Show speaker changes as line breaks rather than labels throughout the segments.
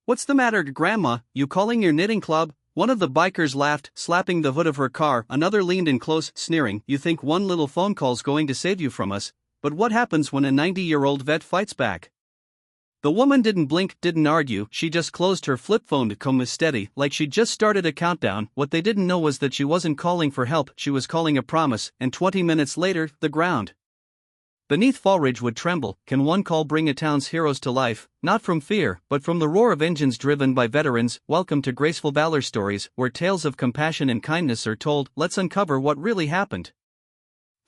What's the matter, Grandma? You calling your knitting club? One of the bikers laughed, slapping the hood of her car. Another leaned in close, sneering. You think one little phone call's going to save you from us? But what happens when a 90-year-old vet fights back? The woman didn't blink, didn't argue, she just closed her flip phone to come steady, like she'd just started a countdown. What they didn't know was that she wasn't calling for help, she was calling a promise, and 20 minutes later, the ground beneath Fallridge would tremble. Can one call bring a town's heroes to life? Not from fear, but from the roar of engines driven by veterans. Welcome to Graceful Valor Stories, where tales of compassion and kindness are told. Let's uncover what really happened.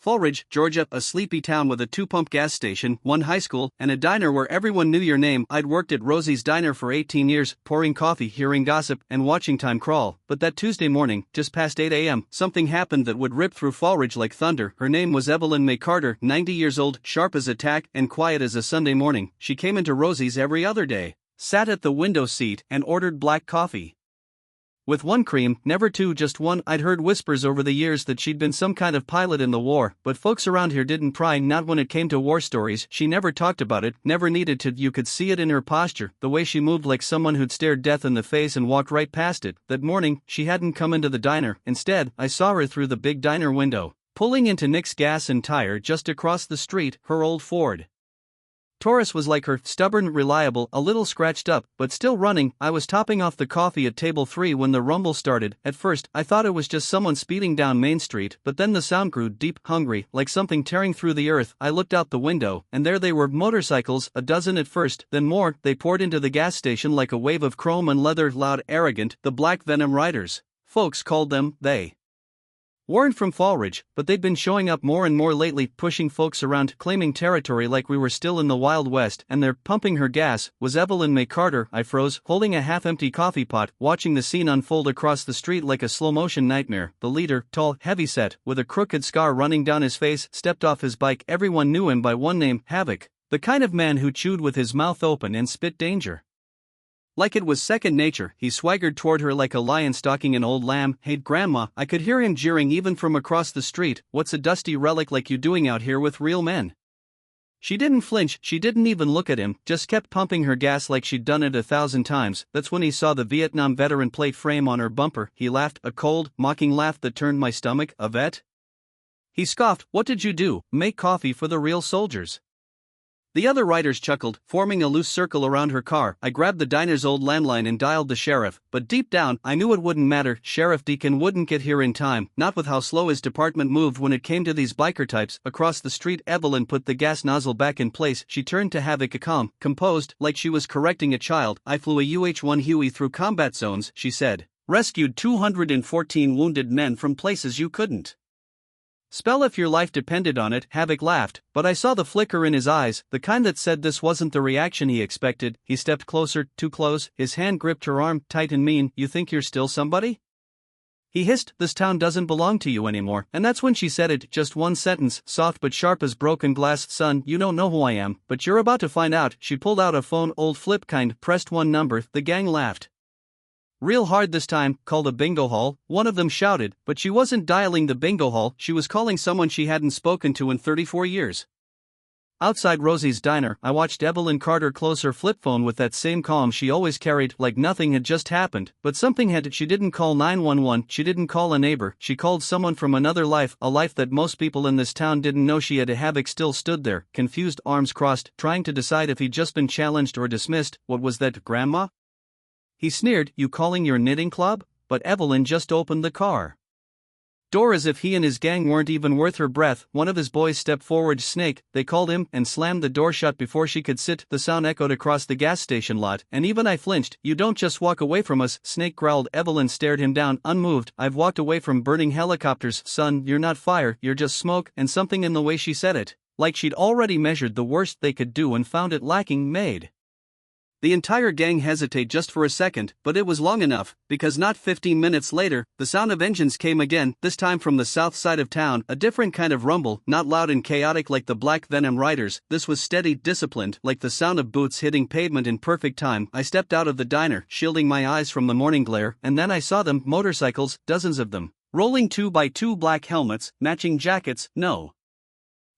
Fallridge, Georgia, a sleepy town with a 2-pump gas station, one high school, and a diner where everyone knew your name. I'd worked at Rosie's Diner for 18 years, pouring coffee, hearing gossip, and watching time crawl. But that Tuesday morning, just past 8 a.m., something happened that would rip through Fallridge like thunder. Her name was Evelyn May Carter, 90 years old, sharp as a tack, and quiet as a Sunday morning. She came into Rosie's every other day, sat at the window seat, and ordered black coffee. With one cream, never two, just one. I'd heard whispers over the years that she'd been some kind of pilot in the war, but folks around here didn't pry, not when it came to war stories. She never talked about it, never needed to. You could see it in her posture, the way she moved, like someone who'd stared death in the face and walked right past it. That morning, she hadn't come into the diner. Instead, I saw her through the big diner window, pulling into Nick's Gas and Tire just across the street. Her old Ford Taurus was like her, stubborn, reliable, a little scratched up, but still running. I was topping off the coffee at table 3 when the rumble started. At first, I thought it was just someone speeding down Main Street, but then the sound grew deep, hungry, like something tearing through the earth. I looked out the window, and there they were, motorcycles, a dozen at first, then more. They poured into the gas station like a wave of chrome and leather, loud, arrogant, the Black Venom Riders. Folks called them. They weren't from Fallridge, but they'd been showing up more and more lately, pushing folks around, claiming territory like we were still in the Wild West. And there, pumping her gas, was Evelyn May Carter. I froze, holding a half-empty coffee pot, watching the scene unfold across the street like a slow-motion nightmare. The leader, tall, heavy-set, with a crooked scar running down his face, stepped off his bike. Everyone knew him by one name, Havoc, the kind of man who chewed with his mouth open and spit danger. Like it was second nature, he swaggered toward her like a lion stalking an old lamb. Hey, Grandma, I could hear him jeering even from across the street. What's a dusty relic like you doing out here with real men? She didn't flinch, she didn't even look at him, just kept pumping her gas like she'd done it 1,000 times. That's when he saw the Vietnam veteran plate frame on her bumper. He laughed, a cold, mocking laugh that turned my stomach. A vet? He scoffed. What did you do? Make coffee for the real soldiers? The other riders chuckled, forming a loose circle around her car. I grabbed the diner's old landline and dialed the sheriff, but deep down, I knew it wouldn't matter. Sheriff Deacon wouldn't get here in time, not with how slow his department moved when it came to these biker types. Across the street, Evelyn put the gas nozzle back in place. She turned to Havoc, calm, composed, like she was correcting a child. I flew a UH-1 Huey through combat zones, she said. Rescued 214 wounded men from places you couldn't spell if your life depended on it. Havoc laughed, but I saw the flicker in his eyes, the kind that said this wasn't the reaction he expected. He stepped closer, too close, his hand gripped her arm, tight and mean. You think you're still somebody? He hissed, this town doesn't belong to you anymore. And that's when she said it, just one sentence, soft but sharp as broken glass. Son, you don't know who I am, but you're about to find out. She pulled out a phone, old flip kind, pressed one number. The gang laughed. Real hard this time. Call the bingo hall, one of them shouted, but she wasn't dialing the bingo hall, she was calling someone she hadn't spoken to in 34 years. Outside Rosie's Diner, I watched Evelyn Carter close her flip phone with that same calm she always carried, like nothing had just happened, but something had. She didn't call 911, she didn't call a neighbor, she called someone from another life, a life that most people in this town didn't know she had. Havoc still stood there, confused, arms crossed, trying to decide if he'd just been challenged or dismissed. What was that, Grandma? He sneered, you calling your knitting club? But Evelyn just opened the car door as if he and his gang weren't even worth her breath. One of his boys stepped forward, Snake, they called him, and slammed the door shut before she could sit. The sound echoed across the gas station lot, and even I flinched. You don't just walk away from us, Snake growled. Evelyn stared him down, unmoved. I've walked away from burning helicopters, son. You're not fire, you're just smoke. And something in the way she said it, like she'd already measured the worst they could do and found it lacking, made the entire gang hesitate just for a second, but it was long enough, because not 15 minutes later, the sound of engines came again, this time from the south side of town, a different kind of rumble, not loud and chaotic like the Black Venom Riders. This was steady, disciplined, like the sound of boots hitting pavement in perfect time. I stepped out of the diner, shielding my eyes from the morning glare, and then I saw them, motorcycles, dozens of them, rolling 2 by 2, black helmets, matching jackets. No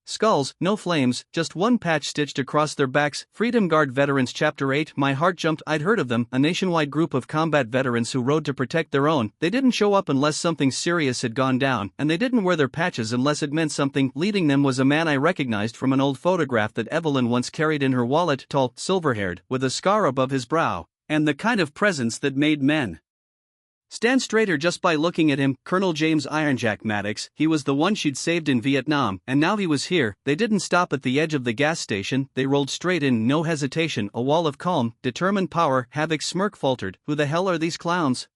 Skulls, no flames, just one patch stitched across their backs. Freedom Guard veterans. Chapter 8. My heart jumped. I'd heard of them, a nationwide group of combat veterans who rode to protect their own. They didn't show up unless something serious had gone down, and they didn't wear their patches unless it meant something. Leading them was a man I recognized from an old photograph that Evelyn once carried in her wallet, tall, silver-haired, with a scar above his brow, and the kind of presence that made men stand straighter just by looking at him. Colonel James Ironjack Maddox. He was the one she'd saved in Vietnam, and now he was here. They didn't stop at the edge of the gas station, they rolled straight in, no hesitation, a wall of calm, determined power. Havoc's smirk faltered. Who the hell are these clowns?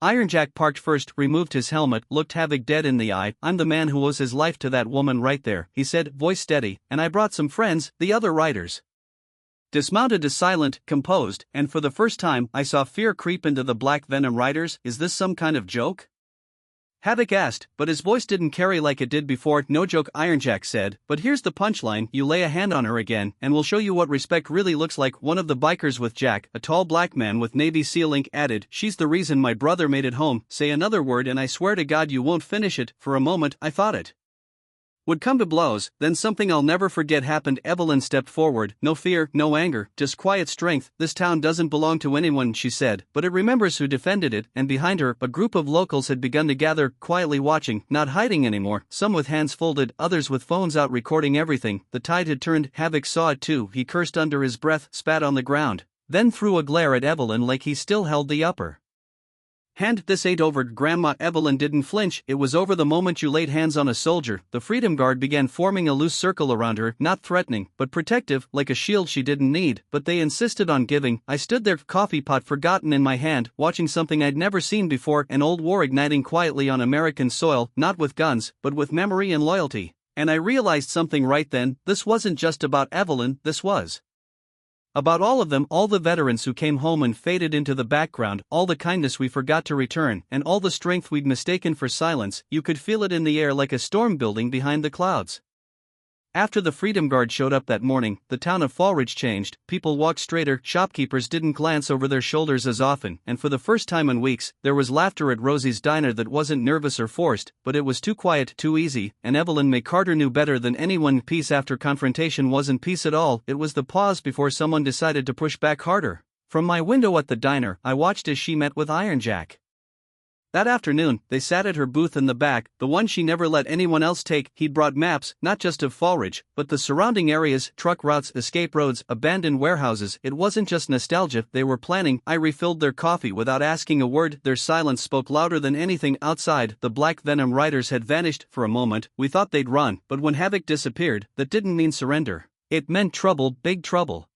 Ironjack parked first, removed his helmet, looked Havoc dead in the eye. I'm the man who owes his life to that woman right there, he said, voice steady, and I brought some friends, the other riders. Dismounted is silent, composed, and for the first time I saw fear creep into the Black Venom riders. Is this some kind of joke? Havoc asked, but his voice didn't carry like it did before. No joke, Ironjack said, but here's the punchline. You lay a hand on her again, and we'll show you what respect really looks like. One of the bikers with Jack, a tall black man with Navy SEAL ink, added, she's the reason my brother made it home. Say another word and I swear to God you won't finish it. For a moment I thought it would come to blows, then something I'll never forget happened. Evelyn stepped forward, no fear, no anger, just quiet strength. This town doesn't belong to anyone, she said, but it remembers who defended it, and behind her, a group of locals had begun to gather, quietly watching, not hiding anymore, some with hands folded, others with phones out recording everything. The tide had turned. Havoc saw it too. He cursed under his breath, spat on the ground, then threw a glare at Evelyn like he still held the upper hand. This ain't over, Grandma. Evelyn didn't flinch. It was over the moment you laid hands on a soldier. The Freedom Guard began forming a loose circle around her, not threatening, but protective, like a shield she didn't need, but they insisted on giving. I stood there, coffee pot forgotten in my hand, watching something I'd never seen before, an old war igniting quietly on American soil, not with guns, but with memory and loyalty. And I realized something right then. This wasn't just about Evelyn, this was about all of them, all the veterans who came home and faded into the background, all the kindness we forgot to return, and all the strength we'd mistaken for silence. You could feel it in the air like a storm building behind the clouds. After the Freedom Guard showed up that morning, the town of Fallridge changed. People walked straighter, shopkeepers didn't glance over their shoulders as often, and for the first time in weeks, there was laughter at Rosie's diner that wasn't nervous or forced, but it was too quiet, too easy, and Evelyn McCarter knew better than anyone. Peace after confrontation wasn't peace at all, it was the pause before someone decided to push back harder. From my window at the diner, I watched as she met with Ironjack. That afternoon, they sat at her booth in the back, the one she never let anyone else take. He'd brought maps, not just of Fallridge, but the surrounding areas, truck routes, escape roads, abandoned warehouses. It wasn't just nostalgia, they were planning. I refilled their coffee without asking a word. Their silence spoke louder than anything outside. The Black Venom riders had vanished. For a moment, we thought they'd run, but when Havoc disappeared, that didn't mean surrender. It meant trouble, big trouble.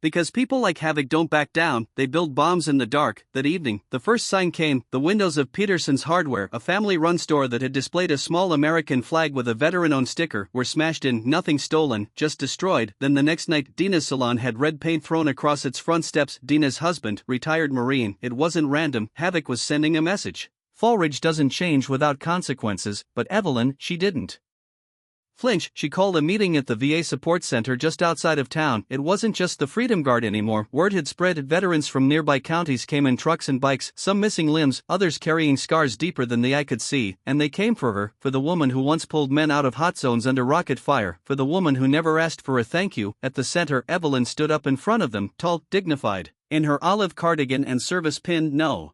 Because people like Havoc don't back down, they build bombs in the dark. That evening, the first sign came. The windows of Peterson's Hardware, a family-run store that had displayed a small American flag with a veteran-owned sticker, were smashed in. Nothing stolen, just destroyed. Then the next night, Dina's salon had red paint thrown across its front steps. Dina's husband, retired Marine. It wasn't random. Havoc was sending a message. Fallridge doesn't change without consequences, but Evelyn, she didn't flinch. She called a meeting at the VA support center just outside of town. It wasn't just the Freedom Guard anymore. Word had spread. Veterans from nearby counties came in trucks and bikes, some missing limbs, others carrying scars deeper than the eye could see, and they came for her, for the woman who once pulled men out of hot zones under rocket fire, for the woman who never asked for a thank you. At the center, Evelyn stood up in front of them, tall, dignified, in her olive cardigan and service pin. No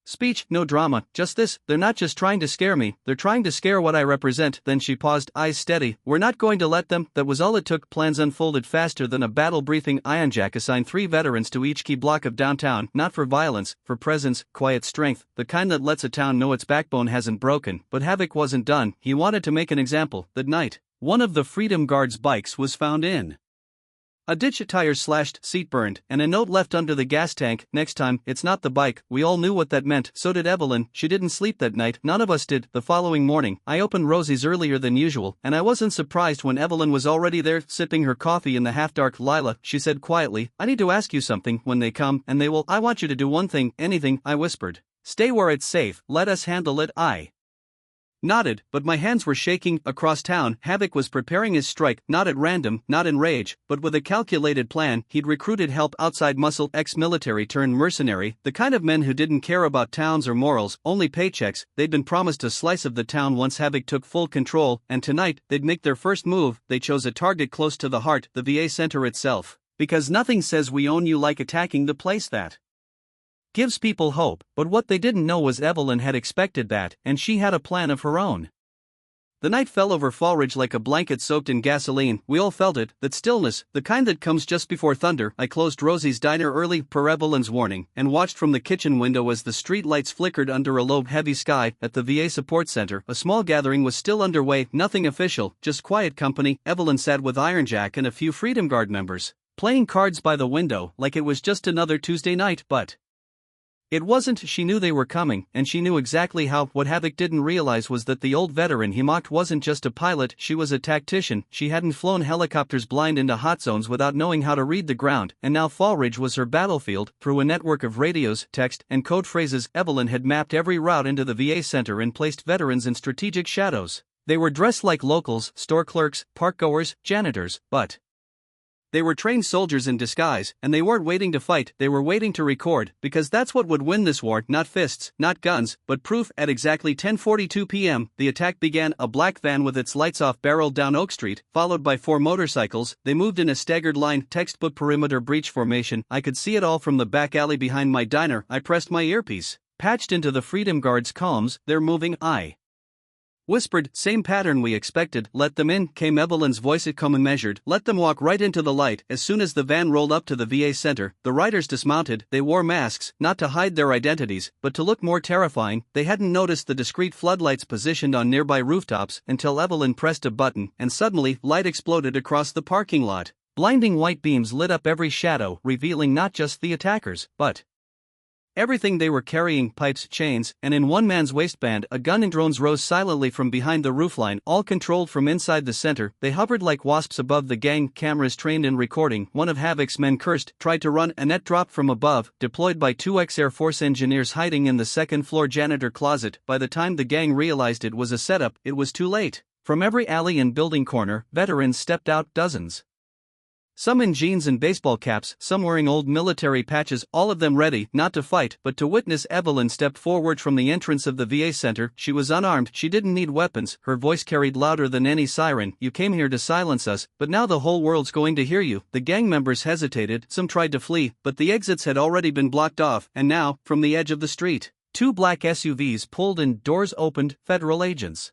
speech, no drama, just this. They're not just trying to scare me, they're trying to scare what I represent. Then she paused, eyes steady. We're not going to let them. That was all it took. Plans unfolded faster than a battle briefing. Ironjack assigned 3 veterans to each key block of downtown, not for violence, for presence, quiet strength, the kind that lets a town know its backbone hasn't broken. But Havoc wasn't done. He wanted to make an example. That night, one of the Freedom Guard's bikes was found in a ditch, a tire slashed, seat burned, and a note left under the gas tank. Next time, it's not the bike. We all knew what that meant. So did Evelyn. She didn't sleep that night. None of us did. The following morning, I opened Rosie's earlier than usual, and I wasn't surprised when Evelyn was already there, sipping her coffee in the half-dark. Lila, she said quietly, I need to ask you something. When they come, and they will, I want you to do one thing, anything. I whispered. Stay where it's safe. Let us handle it. I Nodded, but my hands were shaking. Across town, Havoc was preparing his strike, not at random, not in rage, but with a calculated plan. He'd recruited help outside muscle, ex-military turned mercenary, the kind of men who didn't care about towns or morals, only paychecks. They'd been promised a slice of the town once Havoc took full control, and tonight, they'd make their first move. They chose a target close to the heart, the VA Center itself, because nothing says we own you like attacking the place that gives people hope. But what they didn't know was Evelyn had expected that, and she had a plan of her own. The night fell over Fallridge like a blanket soaked in gasoline. We all felt it, that stillness, the kind that comes just before thunder. I closed Rosie's diner early, per Evelyn's warning, and watched from the kitchen window as the street lights flickered under a low, heavy sky. At the VA Support Center, a small gathering was still underway, nothing official, just quiet company. Evelyn sat with Iron Jack and a few Freedom Guard members, playing cards by the window, like it was just another Tuesday night, but it wasn't. She knew they were coming, and she knew exactly how. What Havoc didn't realize was that the old veteran he mocked wasn't just a pilot, she was a tactician. She hadn't flown helicopters blind into hot zones without knowing how to read the ground, and now Fallridge was her battlefield. Through a network of radios, text, and code phrases, Evelyn had mapped every route into the VA Center and placed veterans in strategic shadows. They were dressed like locals, store clerks, park-goers, janitors, but they were trained soldiers in disguise, and they weren't waiting to fight, they were waiting to record, because that's what would win this war, not fists, not guns, but proof. At exactly 10:42 p.m., the attack began. A black van with its lights off barreled down Oak Street, followed by 4 motorcycles. They moved in a staggered line, textbook perimeter breach formation. I could see it all from the back alley behind my diner. I pressed my earpiece, patched into the Freedom Guard's columns. They're moving, I whispered. Same pattern we expected. Let them in, came Evelyn's voice. It come and measured. Let them walk right into the light. As soon as the van rolled up to the VA Center, the riders dismounted. They wore masks, not to hide their identities, but to look more terrifying. They hadn't noticed the discreet floodlights positioned on nearby rooftops until Evelyn pressed a button, and suddenly, light exploded across the parking lot. Blinding white beams lit up every shadow, revealing not just the attackers, but everything they were carrying: pipes, chains, and in one man's waistband a gun. And drones rose silently from behind the roofline, all controlled from inside the center. They hovered like wasps above the gang, cameras trained in recording. One of Havoc's men cursed, tried to run. A net dropped from above, deployed by 2 ex-Air Force engineers hiding in the second-floor janitor closet. By the time the gang realized it was a setup, it was too late. From every alley and building corner, veterans stepped out, dozens. Some in jeans and baseball caps, some wearing old military patches, all of them ready, not to fight, but to witness. Evelyn stepped forward from the entrance of the VA Center. She was unarmed, she didn't need weapons, her voice carried louder than any siren. You came here to silence us, but now the whole world's going to hear you. The gang members hesitated, some tried to flee, but the exits had already been blocked off, and now, from the edge of the street, 2 black SUVs pulled in, doors opened, federal agents.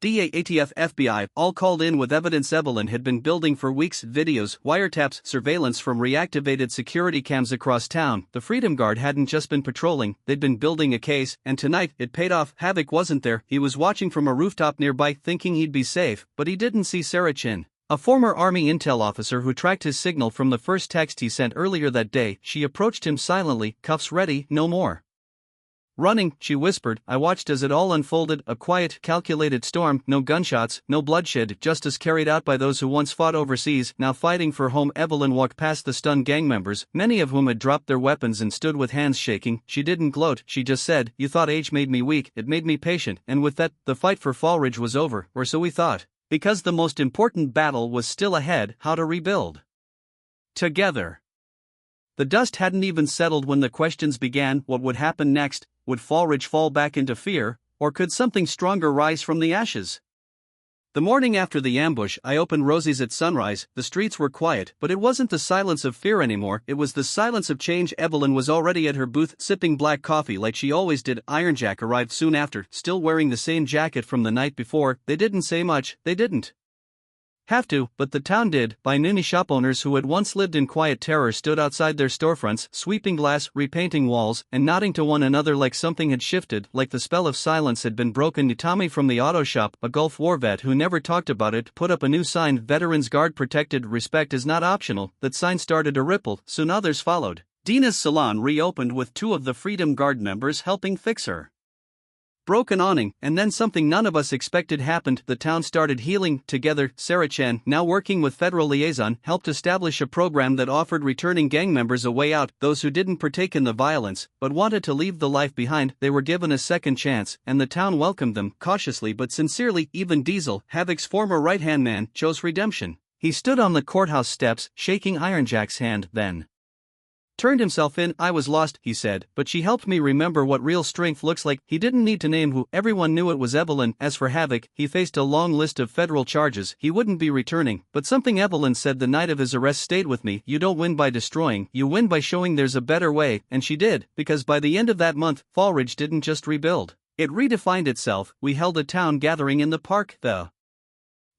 DA, ATF, FBI, all called in with evidence Evelyn had been building for weeks: videos, wiretaps, surveillance from reactivated security cams across town. The Freedom Guard hadn't just been patrolling, they'd been building a case, and tonight, it paid off. Havoc wasn't there. He was watching from a rooftop nearby, thinking he'd be safe, but he didn't see Sarah Chin, a former Army intel officer who tracked his signal from the first text he sent earlier that day. She approached him silently, cuffs ready. No more running, she whispered. I watched as it all unfolded, a quiet, calculated storm. No gunshots, no bloodshed, justice carried out by those who once fought overseas, now fighting for home. Evelyn walked past the stunned gang members, many of whom had dropped their weapons and stood with hands shaking. She didn't gloat, she just said, you thought age made me weak, it made me patient, and with that, the fight for Fallridge was over, or so we thought. Because the most important battle was still ahead: how to rebuild together. The dust hadn't even settled when the questions began. What would happen next? Would Fallridge fall back into fear, or could something stronger rise from the ashes? The morning after the ambush, I opened Rosie's at sunrise. The streets were quiet, but it wasn't the silence of fear anymore, it was the silence of change. Evelyn was already at her booth, sipping black coffee like she always did. Iron Jack arrived soon after, still wearing the same jacket from the night before. They didn't say much, they didn't have to, but the town did. By noon, shop owners who had once lived in quiet terror stood outside their storefronts, sweeping glass, repainting walls, and nodding to one another like something had shifted, like the spell of silence had been broken. Tommy from the auto shop, a Gulf War vet who never talked about it, put up a new sign: Veterans Guard protected, respect is not optional. That sign started a ripple, soon others followed. Dina's salon reopened with 2 of the Freedom Guard members helping fix her broken awning, and then something none of us expected happened. The town started healing together. Sarah Chan, now working with Federal Liaison, helped establish a program that offered returning gang members a way out. Those who didn't partake in the violence, but wanted to leave the life behind, they were given a second chance, and the town welcomed them, cautiously but sincerely. Even Diesel, Havoc's former right-hand man, chose redemption. He stood on the courthouse steps, shaking Iron Jack's hand, then turned himself in. I was lost, he said, but she helped me remember what real strength looks like. He didn't need to name who, everyone knew it was Evelyn. As for Havoc, he faced a long list of federal charges. He wouldn't be returning, but something Evelyn said the night of his arrest stayed with me. You don't win by destroying, you win by showing there's a better way, and she did, because by the end of that month, Fallridge didn't just rebuild. It redefined itself. We held a town gathering in the park. The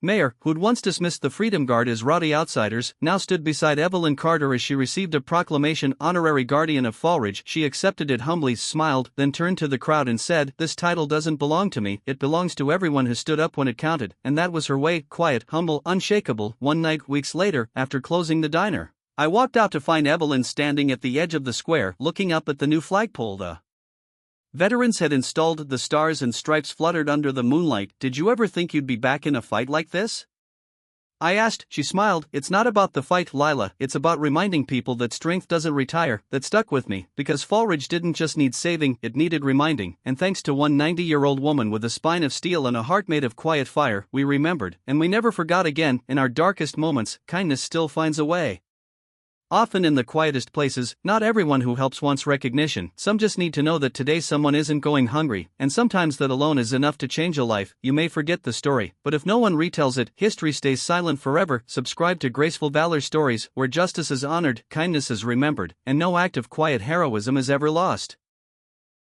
mayor, who'd once dismissed the Freedom Guard as rowdy outsiders, now stood beside Evelyn Carter as she received a proclamation, honorary guardian of Fallridge. She accepted it humbly, smiled, then turned to the crowd and said, "This title doesn't belong to me, it belongs to everyone who stood up when it counted." And that was her way, quiet, humble, unshakable. One night, weeks later, after closing the diner, I walked out to find Evelyn standing at the edge of the square, looking up at the new flagpole. The veterans had installed. The stars and stripes fluttered under the moonlight. "Did you ever think you'd be back in a fight like this?" I asked. She smiled. "It's not about the fight, Lila, it's about reminding people that strength doesn't retire." That stuck with me, because Fallridge didn't just need saving, it needed reminding, and thanks to one 90-year-old woman with a spine of steel and a heart made of quiet fire, we remembered, and we never forgot again. In our darkest moments, kindness still finds a way. Often in the quietest places, not everyone who helps wants recognition. Some just need to know that today someone isn't going hungry, and sometimes that alone is enough to change a life. You may forget the story, but if no one retells it, history stays silent forever. Subscribe to Graceful Valor Stories, where justice is honored, kindness is remembered, and no act of quiet heroism is ever lost.